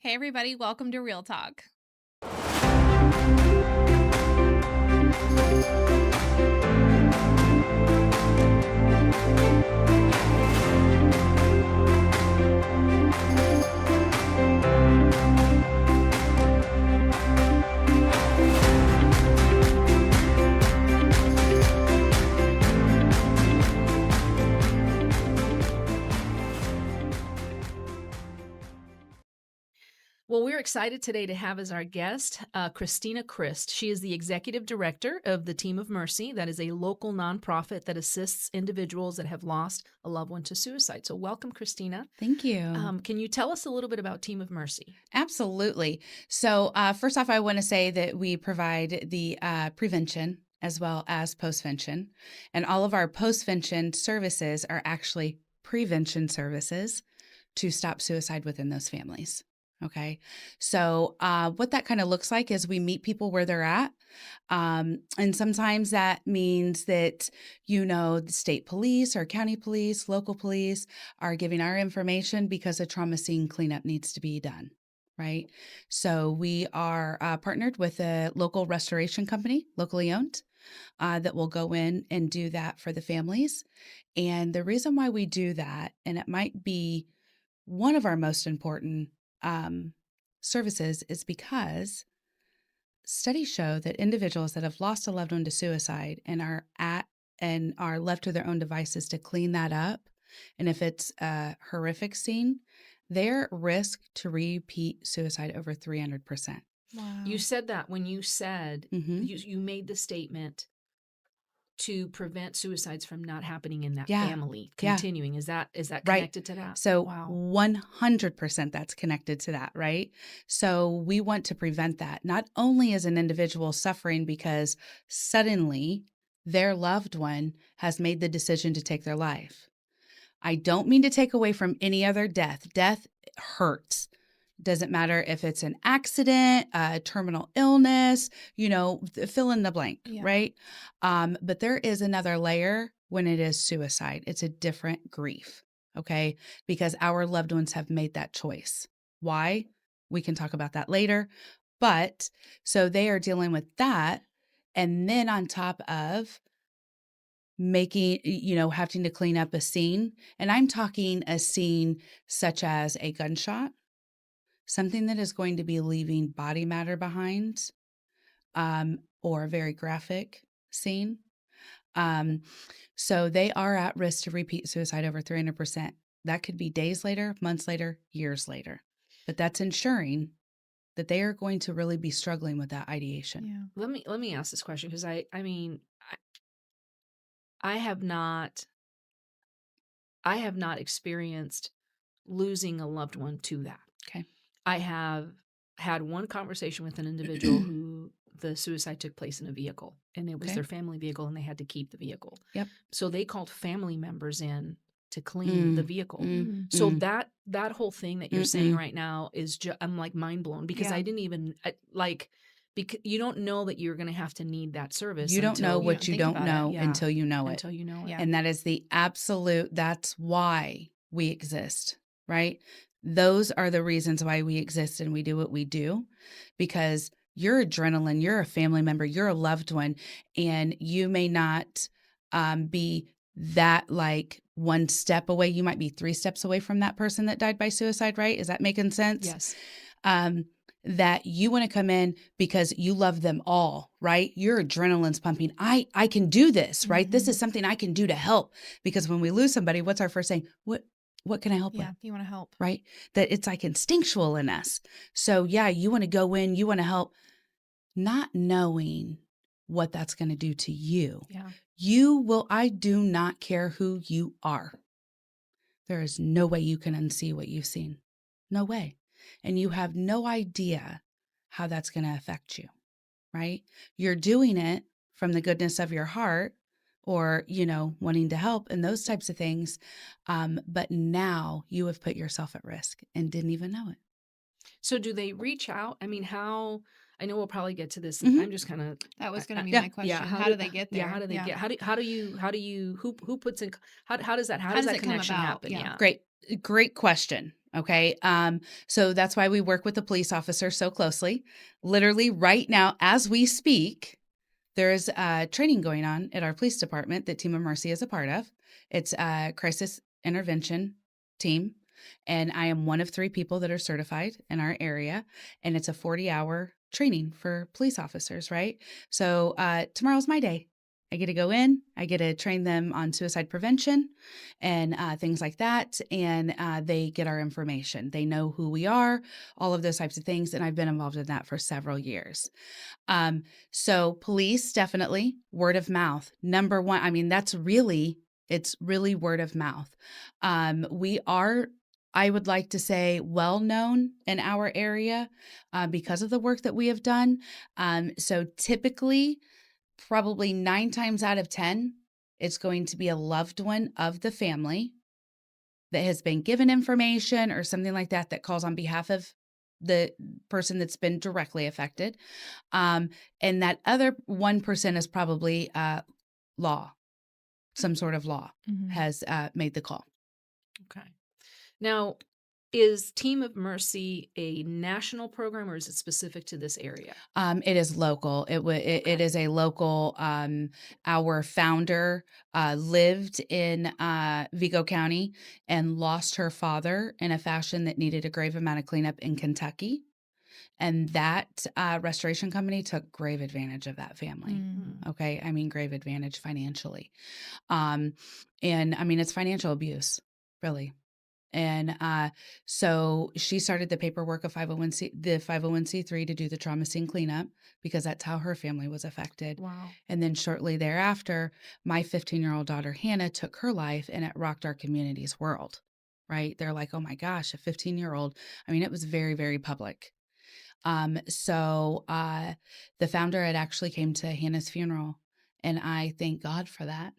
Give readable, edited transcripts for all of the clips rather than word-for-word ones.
Hey, everybody, welcome to Real Talk. Well, we're excited today to have as our guest Christina Crist. She is the executive director of the Team of Mercy. That is a local nonprofit that assists individuals that have lost a loved one to suicide. So welcome, Christina. Thank you. Can you tell us a little bit about Team of Mercy? Absolutely. So first off, I want to say that we provide the prevention as well as postvention. And all of our postvention services are actually prevention services to stop suicide within those families. Okay. So what that kind of looks like is we meet people where they're at. And sometimes that means that, the state police or county police, local police are giving our information because a trauma scene cleanup needs to be done. Right. So we are partnered with a local restoration company, locally owned, that will go in and do that for the families. And the reason why we do that, and it might be one of our most important services, is because studies show that individuals that have lost a loved one to suicide and are left to their own devices to clean that up, and if it's a horrific scene, their risk to repeat suicide over 300%. Wow. You said that when you said you made the statement to prevent suicides from not happening in that family continuing. Is that connected to that? So 100% that's connected to that, right? So we want to prevent that. Not only is an individual suffering because suddenly their loved one has made the decision to take their life. I don't mean to take away from any other death. Death hurts. Doesn't matter if it's an accident, a terminal illness, fill in the blank, right? But there is another layer when it is suicide. It's a different grief, okay? Because our loved ones have made that choice. Why? We can talk about that later. But so they are dealing with that. And then on top of making, having to clean up a scene. And I'm talking a scene such as a gunshot, something that is going to be leaving body matter behind, or a very graphic scene. So they are at risk to repeat suicide over 300%. That could be days later, months later, years later. But that's ensuring that they are going to really be struggling with that ideation. Yeah. Let me ask this question, because I have not experienced losing a loved one to that. Okay. I have had one conversation with an individual who the suicide took place in a vehicle, and it was their family vehicle, and they had to keep the vehicle. Yep. So they called family members in to clean the vehicle. So that whole thing that you're saying right now is I'm like mind blown, because I didn't even because you don't know that you're going to have to need that service. You don't know what you don't know until you know it. Until you know it. Yeah. And that is the absolute, that's why we exist, right? Those are the reasons why we exist and we do what we do, because you're adrenaline, you're a family member, you're a loved one, and you may not be that like one step away. You might be 3 steps away from that person that died by suicide, right? Is that making sense? Yes. That you want to come in because you love them all, right? Your adrenaline's pumping. I can do this, right? This is something I can do to help. Because when we lose somebody, what's our first thing? What can I help with? Yeah, you want to help. Right? That it's like instinctual in us. So you want to go in, you want to help, not knowing what that's going to do to you. Yeah. I do not care who you are. There is no way you can unsee what you've seen. No way. And you have no idea how that's going to affect you, right? You're doing it from the goodness of your heart, or, wanting to help and those types of things. But now you have put yourself at risk and didn't even know it. So do they reach out? I mean, I know we'll probably get to this. I'm just kind of. That was going to be my question. Yeah. How do they get there? Yeah. How do they get? How do you? Who puts in? How does that? How does that connection happen? Yeah. Great question. Okay. So that's why we work with the police officer so closely. Literally right now, as we speak, there is training going on at our police department that Team of Mercy is a part of. It's a crisis intervention team. And I am one of 3 people that are certified in our area. And it's a 40-hour training for police officers, right? So tomorrow's my day. I get to go in, I get to train them on suicide prevention and things like that. And they get our information. They know who we are, all of those types of things. And I've been involved in that for several years. So police, definitely word of mouth. Number one, I mean, it's really word of mouth. We are, I would like to say, well known in our area because of the work that we have done. So typically, probably 9 times out of 10, it's going to be a loved one of the family that has been given information or something like that that calls on behalf of the person that's been directly affected. And that other 1% is probably law, some sort of law has made the call. Okay. Now, is Team of Mercy a national program or is it specific to this area? It is local. It is a local. Our founder lived in Vigo County and lost her father in a fashion that needed a grave amount of cleanup in Kentucky. And that restoration company took grave advantage of that family. Okay. I mean, grave advantage financially. And I mean, it's financial abuse, really. And so she started the paperwork of the 501c3 to do the trauma scene cleanup because that's how her family was affected. Wow. And then shortly thereafter, my 15-year-old daughter, Hannah, took her life and it rocked our community's world, right? They're like, oh my gosh, a 15-year-old. I mean, it was very, very public. So the founder had actually came to Hannah's funeral, and I thank God for that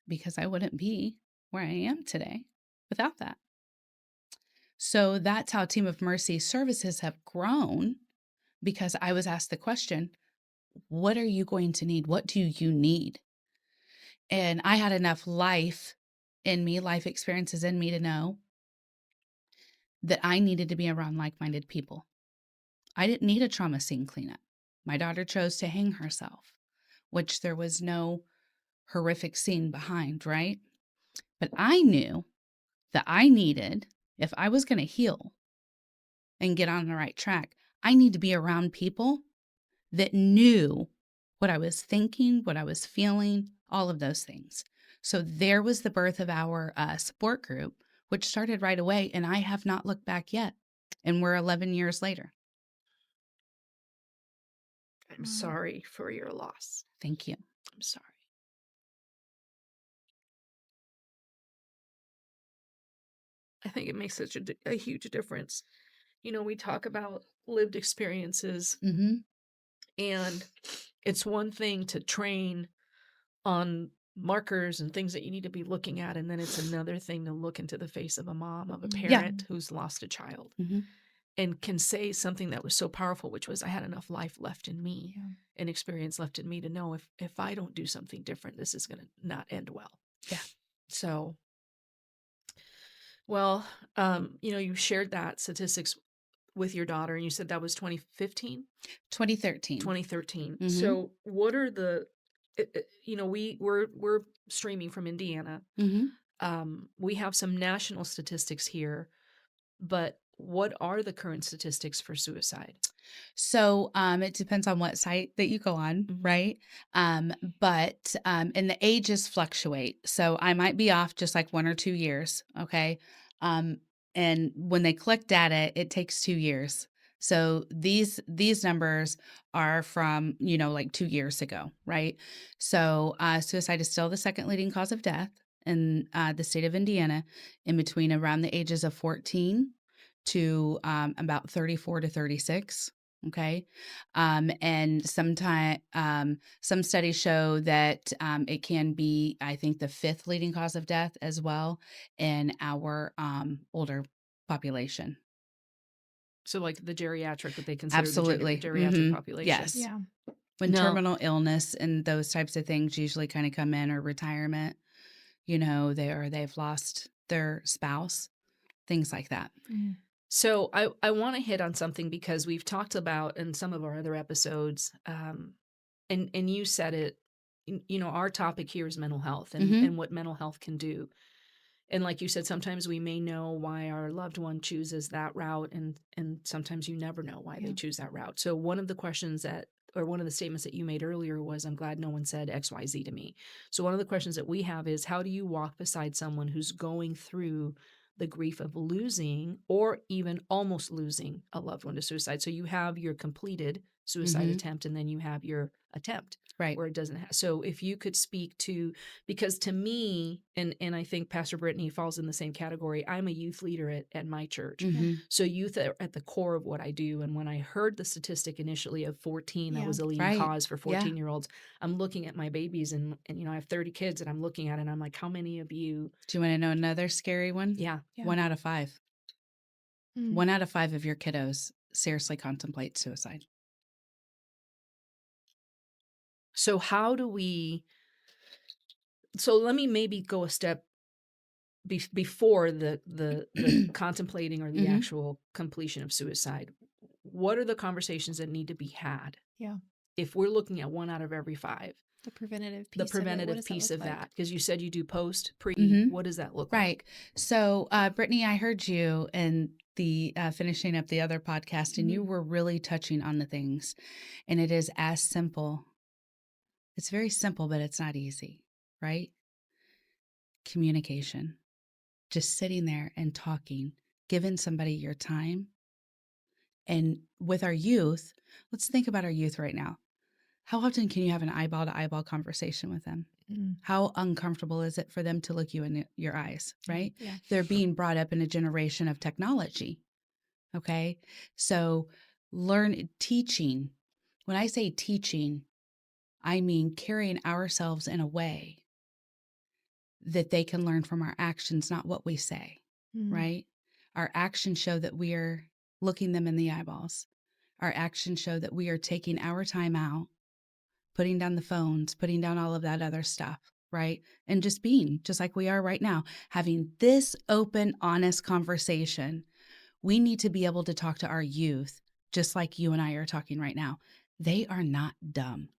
because I wouldn't be where I am today without that. So that's how Team of Mercy services have grown because I was asked the question, what are you going to need? What do you need? And I had enough life experiences in me to know that I needed to be around like-minded people. I didn't need a trauma scene cleanup. My daughter chose to hang herself, which there was no horrific scene behind, right? But I knew that I needed, if I was going to heal and get on the right track, I need to be around people that knew what I was thinking, what I was feeling, all of those things. So there was the birth of our support group, which started right away, and I have not looked back yet. And we're 11 years later. I'm sorry for your loss. Thank you. I'm sorry. I think it makes such a huge difference. You know, we talk about lived experiences, and it's one thing to train on markers and things that you need to be looking at, and then it's another thing to look into the face of a mom, of a parent who's lost a child, and can say something that was so powerful, which was, I had enough life left in me and experience left in me to know if I don't do something different, this is going to not end well. Yeah. So, well, you know, you shared that statistics with your daughter, and you said that was 2015? 2013. 2013. So what are the, you know, we're streaming from Indiana. We have some national statistics here, but what are the current statistics for suicide? So it depends on what site that you go on, right? But and the ages fluctuate. So I might be off just like 1 or 2 years, okay? And when they collect data, it takes 2 years. So these numbers are from, you know, like 2 years ago, right? So suicide is still the second leading cause of death in the state of Indiana, in between around the ages of 14 to about 34 to 36. Okay. And sometimes some studies show that it can be, I think, the 5th leading cause of death as well in our older population. So like the geriatric, what they consider Absolutely. the geriatric population. Yes. Yeah. When terminal illness and those types of things usually kind of come in, or retirement, you know, they've lost their spouse. things like that. Mm. So I want to hit on something because we've talked about in some of our other episodes, and you said it, our topic here is mental health and what mental health can do. And like you said, sometimes we may know why our loved one chooses that route, and sometimes you never know why they choose that route. So one of the questions one of the statements that you made earlier was, I'm glad no one said XYZ to me. So one of the questions that we have is, how do you walk beside someone who's going through the grief of losing or even almost losing a loved one to suicide? So you have your completed suicide attempt, and then you have your attempt. Right. Where it doesn't have. So if you could speak to, because to me, and I think Pastor Brittany falls in the same category, I'm a youth leader at my church. So youth are at the core of what I do. And when I heard the statistic initially of 14, that was a leading cause for 14-year-olds, I'm looking at my babies and I have 30 kids, and I'm looking at it and I'm like, how many of you? Do you want to know another scary one? Yeah. 1 out of 5. 1 out of 5 of your kiddos seriously contemplate suicide. So how do we, so let me maybe go a step before the contemplating or the actual completion of suicide. What are the conversations that need to be had? Yeah. If we're looking at 1 out of every 5, The preventative piece the preventative piece of that, because you said you do post, pre, what does that look like? Right. So, Brittany, I heard you in the finishing up the other podcast, and you were really touching on the things, and it is as simple. It's very simple, but it's not easy, right? Communication, just sitting there and talking, giving somebody your time. And with our youth, let's think about our youth right now. How often can you have an eyeball to eyeball conversation with them? How uncomfortable is it for them to look you in your eyes, right? Yeah. They're being brought up in a generation of technology. Okay. So teaching. When I say teaching, I mean carrying ourselves in a way that they can learn from our actions, not what we say, right? Our actions show that we are looking them in the eyeballs. Our actions show that we are taking our time out, putting down the phones, putting down all of that other stuff, right? And just being just like we are right now, having this open, honest conversation. We need to be able to talk to our youth just like you and I are talking right now. They are not dumb.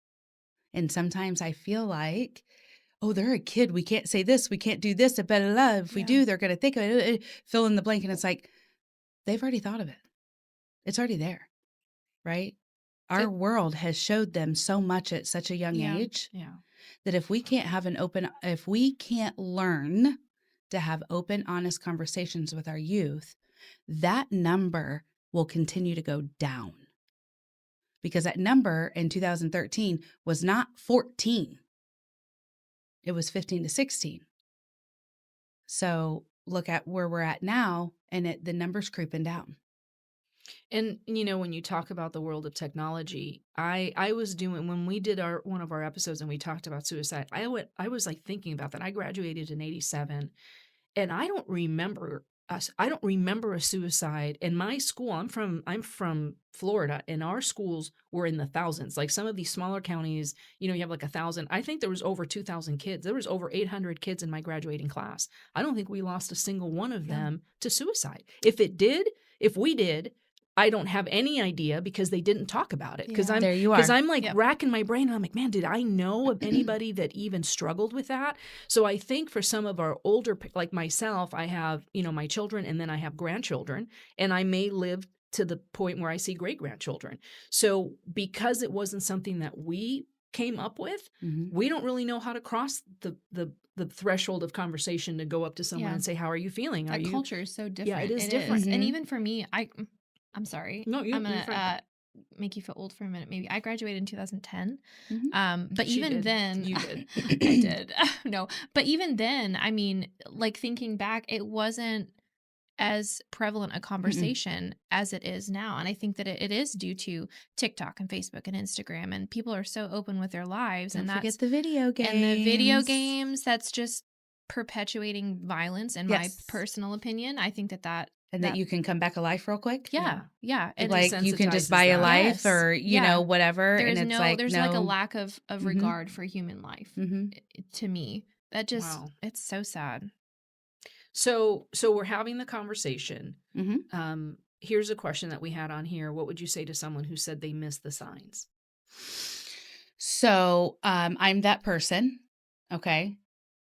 And sometimes I feel like, oh, they're a kid. We can't say this. We can't do this. If we do, they're going to think of it, fill in the blank. And it's like, they've already thought of it. It's already there, right? Our world has showed them so much at such a young age that if we can't learn to have open, honest conversations with our youth, that number will continue to go down. Because that number in 2013 was not 14. It was 15 to 16. So look at where we're at now, and the number's creeping down. And, when you talk about the world of technology, I was doing, when we did one of our episodes and we talked about suicide, I was like thinking about that. I graduated in 87, and I don't remember a suicide in my school. I'm from Florida, and our schools were in the thousands. Like some of these smaller counties, you have like 1,000. I think there was over 2,000 kids. There was over 800 kids in my graduating class. I don't think we lost a single one of them to suicide. If we did, I don't have any idea because they didn't talk about it. Because There you are. I'm like racking my brain. And I'm like, man, did I know of anybody that even struggled with that? So I think for some of our older, like myself, I have, my children, and then I have grandchildren, and I may live to the point where I see great grandchildren. So because it wasn't something that we came up with, we don't really know how to cross the threshold of conversation to go up to someone and say, how are you feeling? That culture is so different. Yeah, it is different. And even for me, I'm sorry. No, I'm gonna make you feel old for a minute. Maybe I graduated in 2010. But She even did. then, You did. I did. No, but even then, I mean, like thinking back, it wasn't as prevalent a conversation as it is now. And I think that it is due to TikTok and Facebook and Instagram, and people are so open with their lives. Don't and forget the video games. And the video games, that's just perpetuating violence, in my Yes. personal opinion. I think that you can come back alive real quick. yeah. It Like you can just desensitizes buy a that. life Yes. or, Yeah. whatever. There's and it's there's like a lack of regard for human life Mm-hmm. to me. That just, Wow. it's so sad. So we're having the conversation. Mm-hmm. Here's a question that we had on here. What would you say to someone who said they missed the signs? So I'm that person. Okay.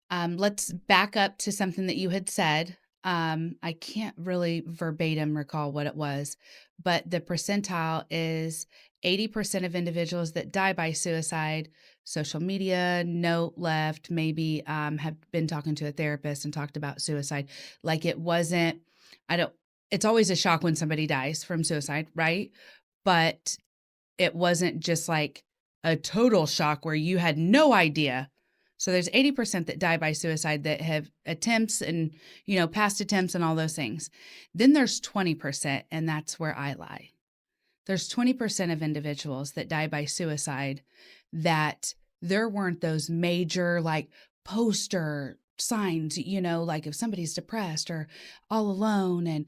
Let's back up to something that you had said. I can't really verbatim recall what it was, but the percentile is 80% of individuals that die by suicide. Social media, note left, maybe have been talking to a therapist and talked about suicide. Like it wasn't, I don't, it's always a shock when somebody dies from suicide, right? But it wasn't just like a total shock where you had no idea. So there's 80% that die by suicide that have attempts and, past attempts and all those things. Then there's 20%, and that's where I lie. There's 20% of individuals that die by suicide that there weren't those major like poster signs, like if somebody's depressed or all alone and,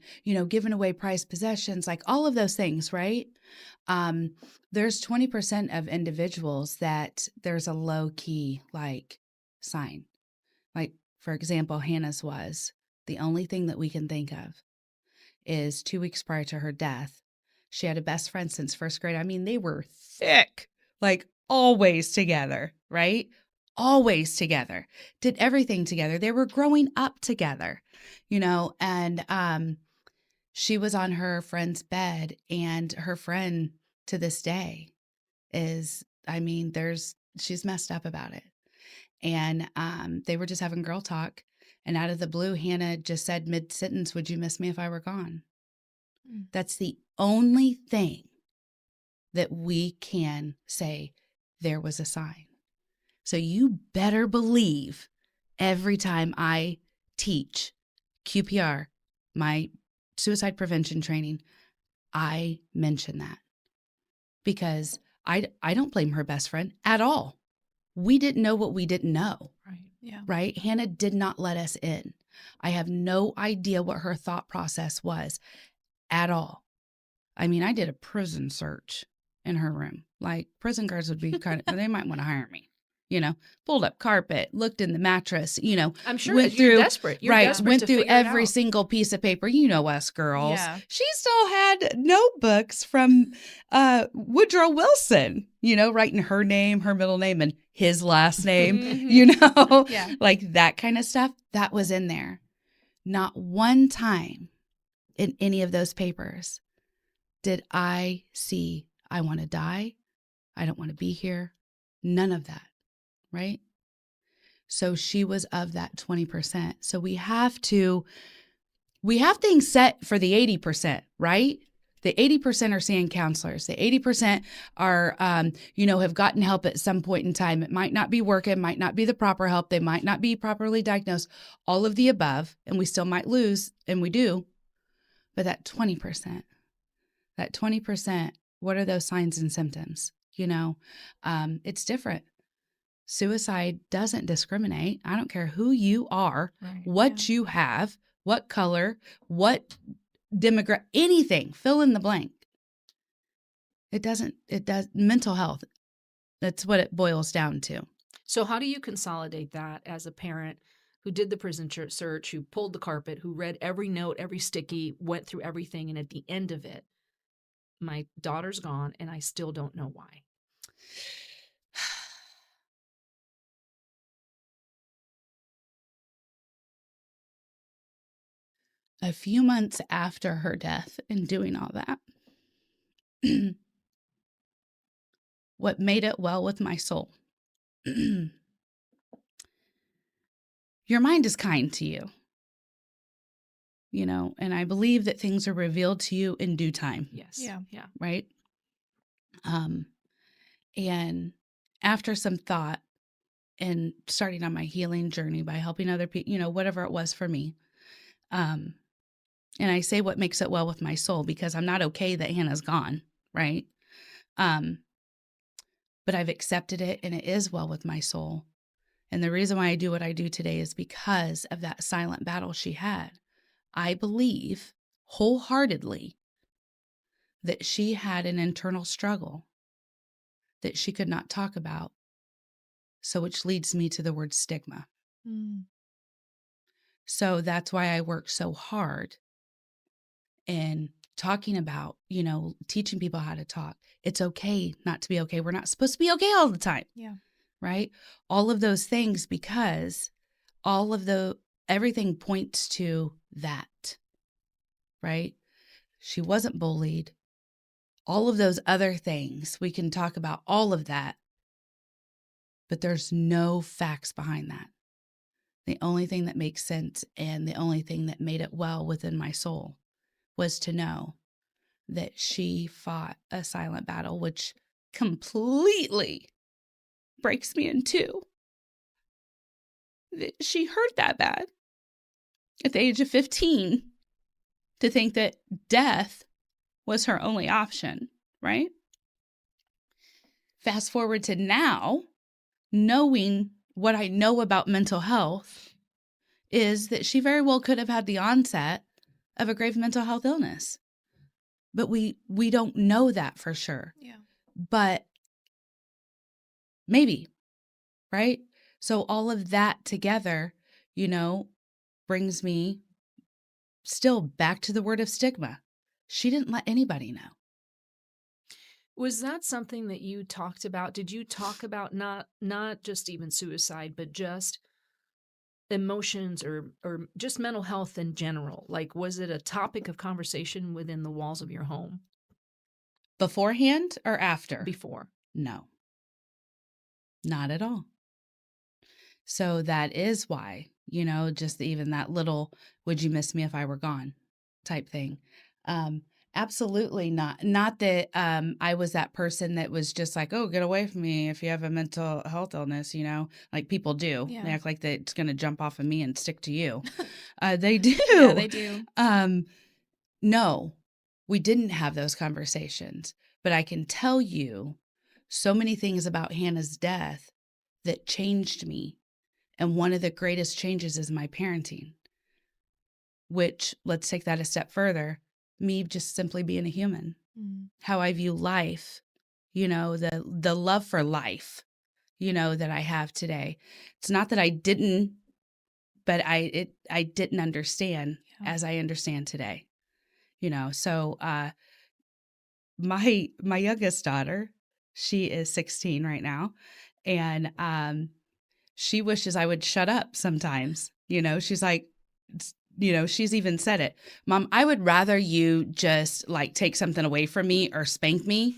giving away prized possessions, like all of those things, right? There's 20% of individuals that there's a low key like sign. Like, for example, Hannah's was the only thing that we can think of is 2 weeks prior to her death. She had a best friend since first grade. I mean, they were thick, like always together, right? Always together, did everything together. They were growing up together, and she was on her friend's bed, and her friend to this day is, I mean, she's messed up about it. And they were just having girl talk. And out of the blue, Hannah just said mid sentence, "Would you miss me if I were gone?" That's the only thing that we can say there was a sign. So you better believe every time I teach QPR, my suicide prevention training, I mention that because I don't blame her best friend at all. We didn't know what we didn't know. Right. Yeah. Right? Hannah did not let us in. I have no idea what her thought process was at all. I mean, I did a prison search in her room. Like prison guards would be they might want to hire me. Pulled up carpet, looked in the mattress, I'm sure went you're through, desperate. You're right, desperate went to through figure it every out. single piece of paper. You know us girls. Yeah. She still had notebooks from Woodrow Wilson, writing her name, her middle name, and his last name, Yeah. like that kind of stuff. That was in there. Not one time in any of those papers did I see, I want to die, I don't want to be here, none of that, right? So she was of that 20%. So we have things set for the 80%, right? The 80% are seeing counselors. The 80% are, have gotten help at some point in time. It might not be working, might not be the proper help. They might not be properly diagnosed, all of the above, and we still might lose, and we do. But that 20%, what are those signs and symptoms? It's different. Suicide doesn't discriminate. I don't care who you are, Right. what you have, what color, what demographic, anything, fill in the blank. It does mental health. That's what it boils down to. So how do you consolidate that as a parent who did the prison search, who pulled the carpet, who read every note, every sticky, went through everything, and at the end of it, my daughter's gone and I still don't know why? A few months after her death and doing all that, what made it well with my soul. Your mind is kind to you, and I believe that things are revealed to you in due time. Yes. Yeah. Yeah. Right? And after some thought and starting on my healing journey by helping other people, whatever it was for me. And I say what makes it well with my soul because I'm not okay that Hannah's gone, right? But I've accepted it and it is well with my soul. And the reason why I do what I do today is because of that silent battle she had. I believe wholeheartedly that she had an internal struggle that she could not talk about. So which leads me to the word stigma. So that's why I work so hard in talking about, teaching people how to talk. It's okay not to be okay. We're not supposed to be okay all the time. Yeah. Right? All of those things, because everything points to that, right? She wasn't bullied. All of those other things, we can talk about all of that, but there's no facts behind that. The only thing that makes sense and the only thing that made it well within my soul was to know that she fought a silent battle, which completely breaks me in two. That she hurt that bad at the age of 15 to think that death was her only option, right? Fast forward to now, knowing what I know about mental health is that she very well could have had the onset of a grave mental health illness. But we don't know that for sure. Yeah. But maybe, right? So all of that together, brings me still back to the word of stigma. She didn't let anybody know. Was that something that you talked about? Did you talk about not just even suicide, but just emotions or just mental health in general? Like, was it a topic of conversation within the walls of your home? Beforehand or after? Before. No, not at all. So that is why, just even that little, would you miss me if I were gone type thing. Absolutely not. Not that I was that person that was just like, oh, get away from me if you have a mental health illness, like people do. Yeah. They act like that it's going to jump off of me and stick to you. They do. Yeah, they do. No, we didn't have those conversations. But I can tell you so many things about Hannah's death that changed me. And one of the greatest changes is my parenting, which, let's take that a step further, me just simply being a human, how I view life, the love for life, that I have today. It's not that I didn't, but I didn't understand as I understand today, So my youngest daughter, she is 16 right now, and she wishes I would shut up sometimes. She's like, she's even said it. Mom, I would rather you just like take something away from me or spank me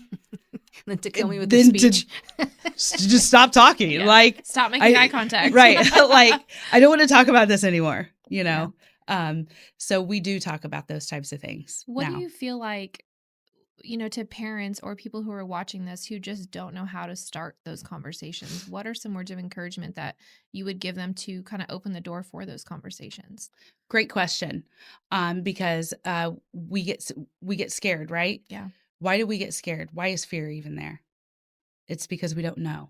than to kill me with the speech. Just stop talking. Yeah. Like, stop making eye contact. Right. Like, I don't want to talk about this anymore, Yeah. So we do talk about those types of things. What now. do you feel like, to parents or people who are watching this who just don't know how to start those conversations? What are some words of encouragement that you would give them to kind of open the door for those conversations? Great question. Because we get scared, right? Yeah. Why do we get scared? Why is fear even there? It's because we don't know,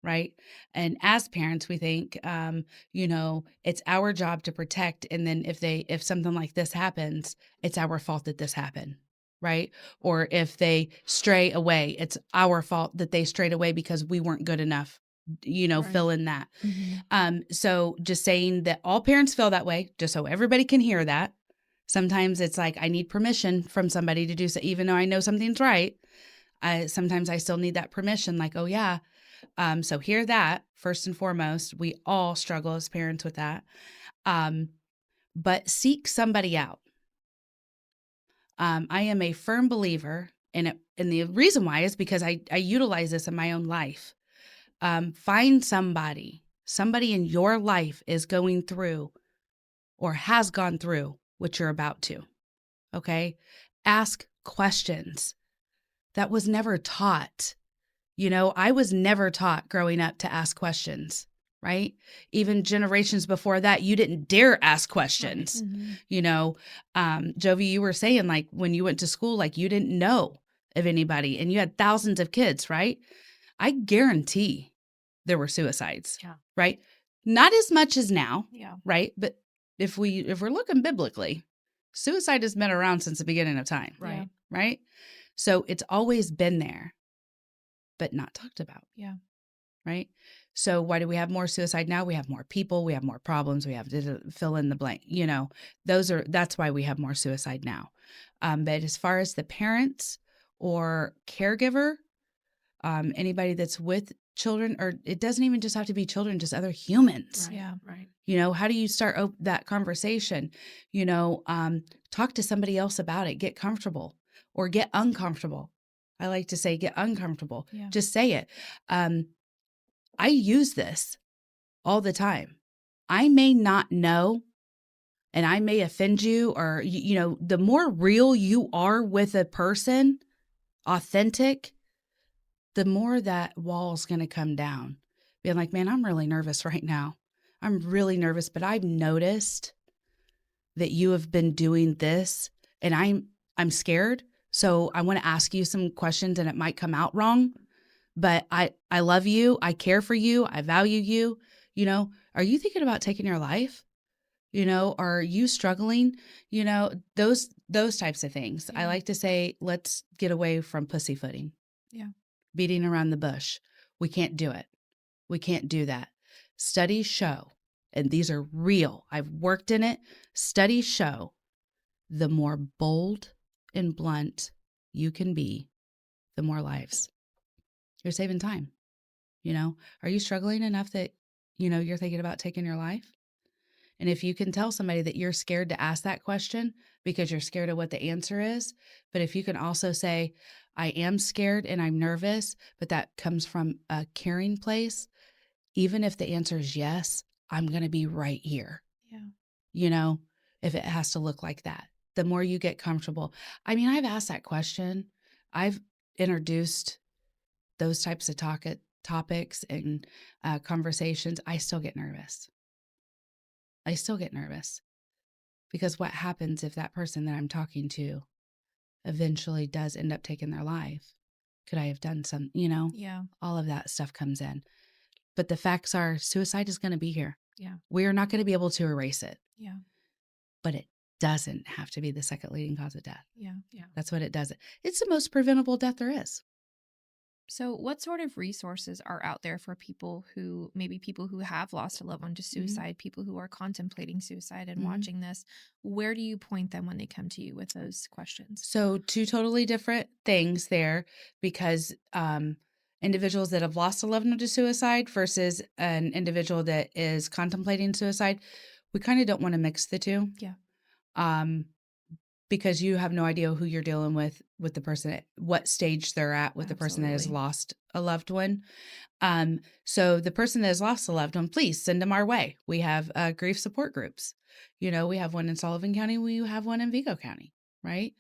right? And as parents, we think, it's our job to protect. And then if something like this happens, it's our fault that this happened. Right? Or if they stray away, it's our fault that they strayed away because we weren't good enough, Right. fill in that. Mm-hmm. So just saying that all parents feel that way, just so everybody can hear that. Sometimes it's like, I need permission from somebody to do so, even though I know something's right. Sometimes I still need that permission, like, oh yeah. So hear that first and foremost. We all struggle as parents with that. But seek somebody out. I am a firm believer in it. And the reason why is because I utilize this in my own life. Find somebody in your life is going through or has gone through what you're about to. Okay. Ask questions. That was never taught. I was never taught growing up to ask questions. Right? Even generations before that, you didn't dare ask questions. Right. Mm-hmm. Jovi, you were saying like when you went to school, like you didn't know of anybody and you had thousands of kids, right? I guarantee there were suicides, right? Not as much as now, right? But if we're looking biblically, suicide has been around since the beginning of time, right? So it's always been there, but not talked about. Yeah. right? So why do we have more suicide now? We have more people, we have more problems, we have to fill in the blank. That's why we have more suicide now. But as far as the parents or caregiver, anybody that's with children, or it doesn't even just have to be children, just other humans. Right. Yeah. Right. How do you start that conversation? Talk to somebody else about it, get comfortable or get uncomfortable. I like to say get uncomfortable. Yeah. Just say it. I use this all the time. I may not know and I may offend you, or, the more real you are with a person, authentic, the more that wall's going to come down. Being like, man, I'm really nervous right now. I'm really nervous, but I've noticed that you have been doing this and I'm scared. So I want to ask you some questions and it might come out wrong, but I love you. I care for you. I value you. Are you thinking about taking your life? Are you struggling? Those types of things. Yeah. I like to say, let's get away from pussyfooting. Yeah. Beating around the bush. We can't do it. We can't do that. Studies show, and these are real, I've worked in it. Studies show the more bold and blunt you can be, the more lives. You're saving time. Are you struggling enough that, you're thinking about taking your life? And if you can tell somebody that you're scared to ask that question because you're scared of what the answer is, but if you can also say, I am scared and I'm nervous, but that comes from a caring place, even if the answer is yes, I'm going to be right here. Yeah. If it has to look like that, the more you get comfortable. I mean, I've asked that question. I've introduced those types of topics and conversations. I still get nervous. Because what happens if that person that I'm talking to eventually does end up taking their life? Could I have done some, Yeah. all of that stuff comes in. But the facts are suicide is going to be here. Yeah. We are not going to be able to erase it. Yeah. But it doesn't have to be the second leading cause of death. Yeah. Yeah. That's what it doesn't. It's the most preventable death there is. So, what sort of resources are out there for people who have lost a loved one to suicide, people who are contemplating suicide and watching this? Where do you point them when they come to you with those questions? So, two totally different things there, because individuals that have lost a loved one to suicide versus an individual that is contemplating suicide, we kind of don't want to mix the two. Yeah. Because you have no idea who you're dealing with the person, what stage they're at with the person that has Absolutely. lost a loved one. So the person that has lost a loved one, please send them our way. We have grief support groups. We have one in Sullivan County. We have one in Vigo County, right?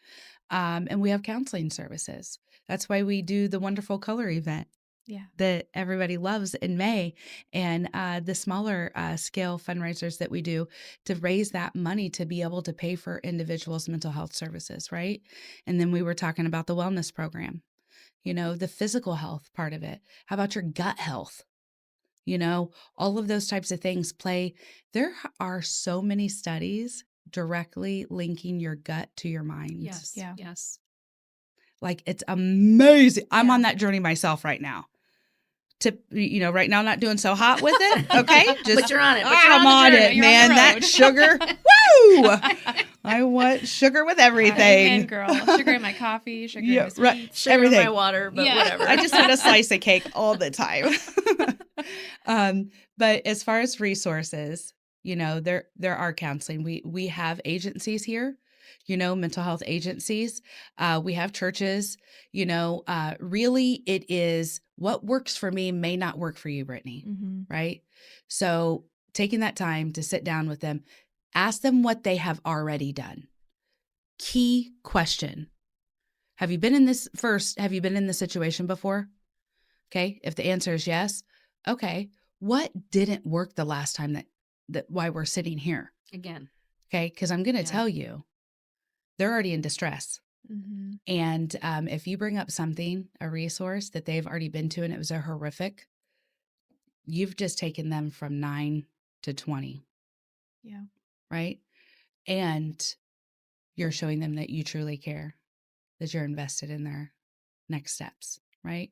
And we have counseling services. That's why we do the wonderful color event that everybody loves in May, and the smaller scale fundraisers that we do to raise that money to be able to pay for individuals' mental health services, right? And then we were talking about the wellness program, the physical health part of it. How about your gut health? All of those types of things play. There are so many studies directly linking your gut to your mind. Yes. Yeah. Yes. Like, it's amazing. I'm Yeah. on that journey myself right now. Right now, not doing so hot with it. Okay. But you're on it. I'm on journey. it, You're on man. the That road. sugar. Woo! I want sugar with everything. Amen, girl. Sugar in my coffee, sugar in Yeah, my sweets. right. Sugar in Everything. my water, but Yeah. whatever. I just want a slice of cake all the time. But as far as resources, there are counseling. We have agencies here, mental health agencies. We have churches. Really, it is what works for me may not work for you, Brittany. Right? So taking that time to sit down with them, ask them what they have already done. Key question. Have you been in this situation before? Okay. If the answer is yes, okay. What didn't work the last time that why we're sitting here? Again. Okay. Because I'm going to tell you, they're already in distress. And if you bring up a resource that they've already been to and it was a horrific, you've just taken them from 9 to 20. Yeah. Right. And you're showing them that you truly care, that you're invested in their next steps. Right.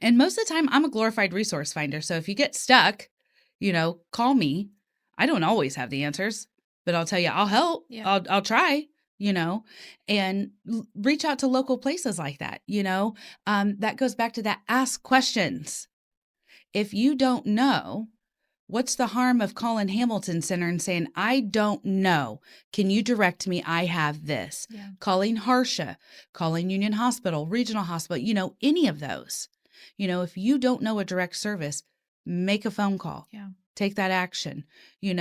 And most of the time, I'm a glorified resource finder. So if you get stuck, call me. I don't always have the answers, but I'll tell you, I'll help. Yeah. I'll try, and reach out to local places like that. That goes back to that ask questions. If you don't know, what's the harm of calling Hamilton Center and saying, I don't know. Can you direct me? I have this. Yeah. Calling Harsha, calling Union Hospital, Regional Hospital, any of those. If you don't know a direct service, make a phone call. Yeah. Take that action. You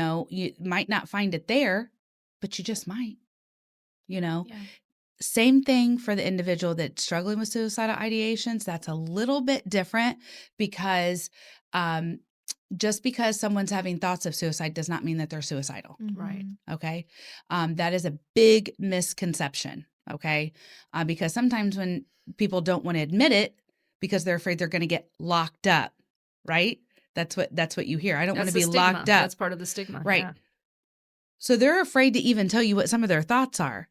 might not find it there, but you just might. Yeah. Same thing for the individual that's struggling with suicidal ideations. That's a little bit different because just because someone's having thoughts of suicide does not mean that they're suicidal. Mm-hmm. Right. Okay. That is a big misconception. Okay. Because sometimes when people don't want to admit it because they're afraid they're going to get locked up, right? That's what you hear. I don't want to be locked up. That's part of the stigma. Right. Yeah. So they're afraid to even tell you what some of their thoughts are.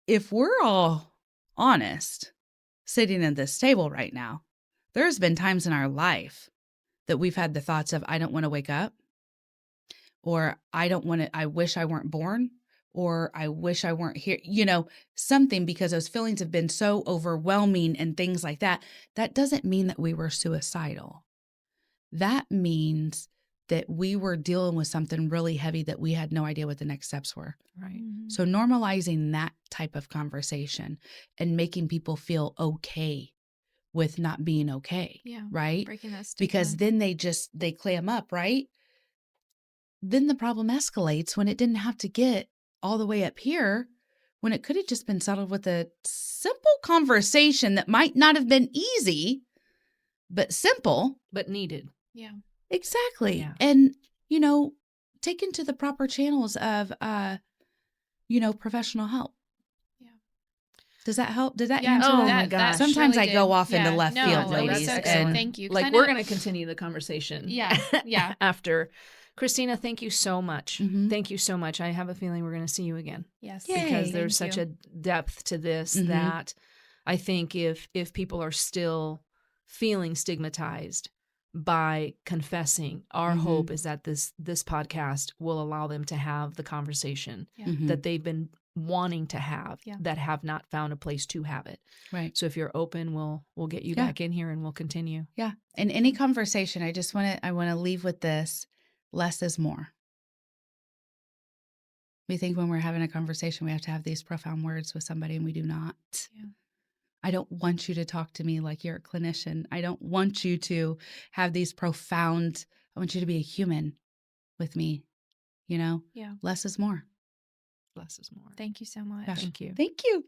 If we're all honest, sitting at this table right now, there's been times in our life that we've had the thoughts of, I don't want to wake up, or I wish I weren't born, or I wish I weren't here, something, because those feelings have been so overwhelming and things like that. That doesn't mean that we were suicidal. That means that we were dealing with something really heavy that we had no idea what the next steps were. Right. Mm-hmm. So normalizing that type of conversation and making people feel okay with not being okay. Yeah. Right? Breaking that stigma. Because then they clam up, right? Then the problem escalates when it didn't have to get all the way up here, when it could have just been settled with a simple conversation that might not have been easy, but simple. But needed. Yeah. Exactly. Yeah. And, taken to the proper channels of, professional help. Yeah. Does that help? Did that Yeah. answer Oh that? my gosh. Sometimes really I go did. off into left No, field, that was ladies. so good. And Thank you. 'Cause Like, I know- we're going to continue the conversation. Yeah. Yeah. After. Christina, thank you so much. Mhm. Thank you so much. I have a feeling we're going to see you again. Yes. Yay. Because there's Thank such you. a depth to this Mhm. that I think if people are still feeling stigmatized by confessing, our Mhm. hope is that this podcast will allow them to have the conversation Yeah. Mhm. that they've been wanting to have, Yeah. that have not found a place to have it. Right. So if you're open, we'll get you Yeah. back in here and we'll continue. Yeah. In any conversation, I want to leave with this: less is more. We think when we're having a conversation, we have to have these profound words with somebody, and we do not. Yeah. I don't want you to talk to me like you're a clinician. I don't want you to have these profound, I want you to be a human with me, Yeah. Less is more. Less is more. Thank you so much. Gosh. Thank you. Thank you.